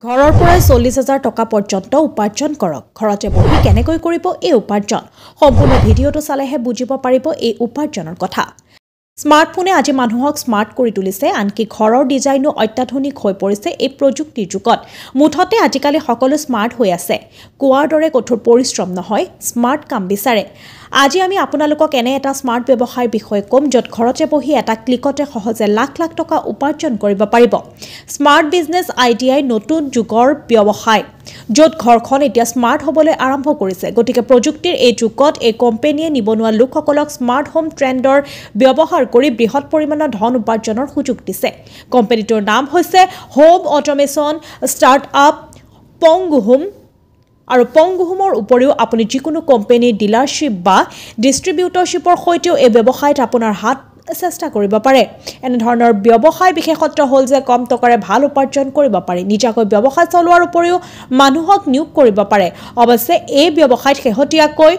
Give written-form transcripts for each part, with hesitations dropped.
ঘৰৰ পৰাই 40,000 টকা পৰ্যন্ত উপাৰ্জন কৰক। ঘৰতে বহি কেনেকৈ কৰিব এই উপাৰ্জন? সম্পূৰ্ণ ভিডিঅ'টো চালেহে বুজিব পাৰিব এই উপাৰ্জনৰ কথা। স্মাৰ্টফোনে আজি মানুহক স্মাৰ্ট কৰি তুলিছে, আনকি ঘৰৰ ডিজাইনো অত্যাধুনিক হৈ পৰিছে এই প্ৰযুক্তিৰ যুগত। মুঠতে আজিকালি সকলো স্মাৰ্ট হৈ আছে। কোৱাৰ দৰে কঠোৰ পৰিশ্ৰম নহয়, স্মাৰ্ট কাম বিচাৰে। আজি আমি আপোনালোকক এনে এটা স্মাৰ্ট ব্যৱসায়ৰ বিষয়ে ক'ম, য'ত ঘৰতে বহি এটা ক্লিকতে সহজে লাখ লাখ টকা উপাৰ্জন কৰিব পাৰিব। স্মাৰ্ট বিজনেছ আইডিয়াই নতুন যুগৰ ব্যৱসায়, য'ত ঘৰখন এতিয়া স্মাৰ্ট হ'বলৈ আৰম্ভ কৰিছে। গতিকে প্ৰযুক্তিৰ এই যুগত এই কোম্পানীয়ে নিবনুৱা লোকসকলক স্মাৰ্ট হোম ট্ৰেণ্ডৰ ব্যৱহাৰ কৰি বৃহৎ পৰিমাণৰ ধন উপাৰ্জনৰ সুযোগ দিছে। কোম্পানীটোৰ নাম হৈছে হোম অট'মেশ্যন ষ্টাৰ্টআপ পংগু হোম। আৰু পংগু হোমৰ উপৰিও আপুনি যিকোনো কোম্পানীৰ ডিলাৰশ্বিপ বা ডিষ্ট্ৰিবিউটৰশ্বিপৰ সৈতেও এই ব্যৱসায়ত আপোনাৰ হাত চেষ্টা কৰিব পাৰে। এনেধৰণৰ ব্যৱসায় বিশেষত্ব হ'ল যে কম টকাৰে ভাল উপাৰ্জন কৰিব পাৰি। নিজাকৈ ব্যৱসায় চলোৱাৰ উপৰিও মানুহক নিয়োগ কৰিব পাৰে। অৱশ্যে এই ব্যৱসায়ত শেহতীয়াকৈ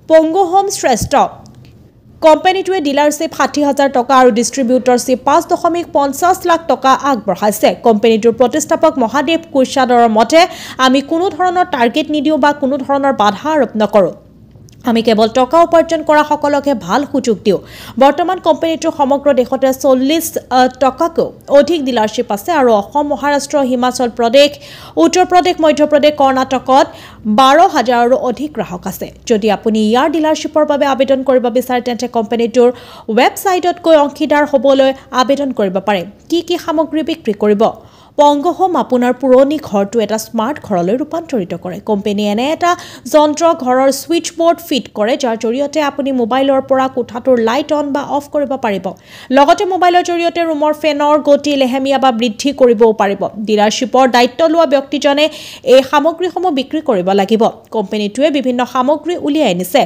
পংগু হোম শ্ৰেষ্ঠ। কোম্পানীটোৱে ডিলাৰশ্বিপ 60,000 টকা আৰু ডিষ্ট্ৰিবিউটৰশ্বিপ 5.50 লাখ টকা আগবঢ়াইছে। কোম্পানীটোৰ প্ৰতিষ্ঠাপক মহাদেৱ কুৰ্চাদৰৰ মতে, আমি কোনো ধৰণৰ টাৰ্গেট নিদিওঁ বা কোনো ধৰণৰ বাধা আৰোপ নকৰোঁ। আমি কেৱল টকা উপাৰ্জন কৰা সকলকহে ভাল সুযোগ দিওঁ। বৰ্তমান কোম্পানীটোৰ সমগ্ৰ দেশতে 40 টকাতকৈও অধিক ডিলাৰশ্বিপ আছে আৰু অসম, মহাৰাষ্ট্ৰ, হিমাচল প্ৰদেশ, উত্তৰ প্ৰদেশ, মধ্যপ্ৰদেশ, কৰ্ণাটকত 12,000ৰো অধিক গ্ৰাহক আছে। যদি আপুনি ইয়াৰ ডিলাৰশ্বিপৰ বাবে আবেদন কৰিব বিচাৰে, তেন্তে কোম্পানীটোৰ ৱেবছাইটত গৈ অংশীদাৰ হ'বলৈ আবেদন কৰিব পাৰে। কি কি সামগ্ৰী বিক্ৰী কৰিব? পংগু হোম আপোনাৰ পুৰণি ঘৰটো এটা স্মাৰ্ট ঘৰলৈ ৰূপান্তৰিত কৰে। কোম্পানীয়ে এনে এটা যন্ত্ৰ ঘৰৰ ছুইচ বৰ্ড ফিট কৰে, যাৰ জৰিয়তে আপুনি মোবাইলৰ পৰা কোঠাটোৰ লাইট অন বা অফ কৰিব পাৰিব। লগতে মোবাইলৰ জৰিয়তে ৰুমৰ ফেনৰ গতি লেহেমীয়া বা বৃদ্ধি কৰিবও পাৰিব। ডিলাৰশ্বিপৰ দায়িত্ব লোৱা ব্যক্তিজনে এই সামগ্ৰীসমূহ বিক্ৰী কৰিব লাগিব। কোম্পানীটোৱে বিভিন্ন সামগ্ৰী উলিয়াই আনিছে: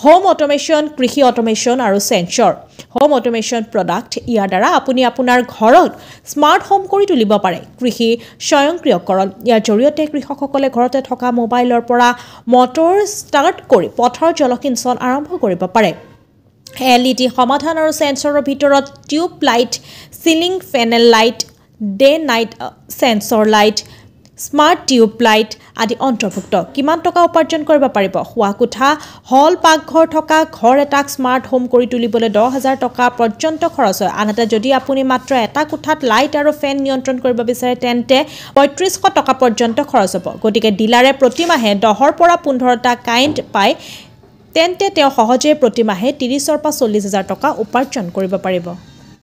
হোম অট'মেশ্যন, কৃষি অট'মেশ্যন আৰু সেন্সৰ। হোম অট'মেশ্যন প্ৰডাক্ট, ইয়াৰ দ্বাৰা আপুনি আপোনাৰ ঘৰত স্মাৰ্ট হোম কৰি তুলিব পাৰে। কৃষি স্বয়ংক্ৰিয়কৰণ, ইয়াৰ জৰিয়তে কৃষকসকলে ঘৰতে থকা মোবাইলৰ পৰা মটৰ ষ্টাৰ্ট কৰি পথাৰৰ জলসিঞ্চন আৰম্ভ কৰিব পাৰে। LED সমাধান আৰু সেন্সৰৰ ভিতৰত tube light, ceiling panel light, day night sensor light, smart tube light আদি অন্তৰ্ভুক্ত। কিমান টকা উপাৰ্জন কৰিব পাৰিব? শোৱা কোঠা, হল, পাকঘৰ থকা ঘৰ এটাক স্মাৰ্ট হোম কৰি তুলিবলৈ 10,000 টকা পৰ্যন্ত খৰচ হয়। আনহাতে যদি আপুনি মাত্ৰ এটা কোঠাত লাইট আৰু ফেন নিয়ন্ত্ৰণ কৰিব বিচাৰে, তেন্তে 3,500 টকা পৰ্যন্ত খৰচ হ'ব। গতিকে ডিলাৰে প্ৰতিমাহে 10ৰ পৰা 15টা ক্লায়েণ্ট পায়, তেন্তে তেওঁ সহজেই প্ৰতিমাহে 30,000 পৰা 40,000 টকা উপাৰ্জন কৰিব পাৰিব।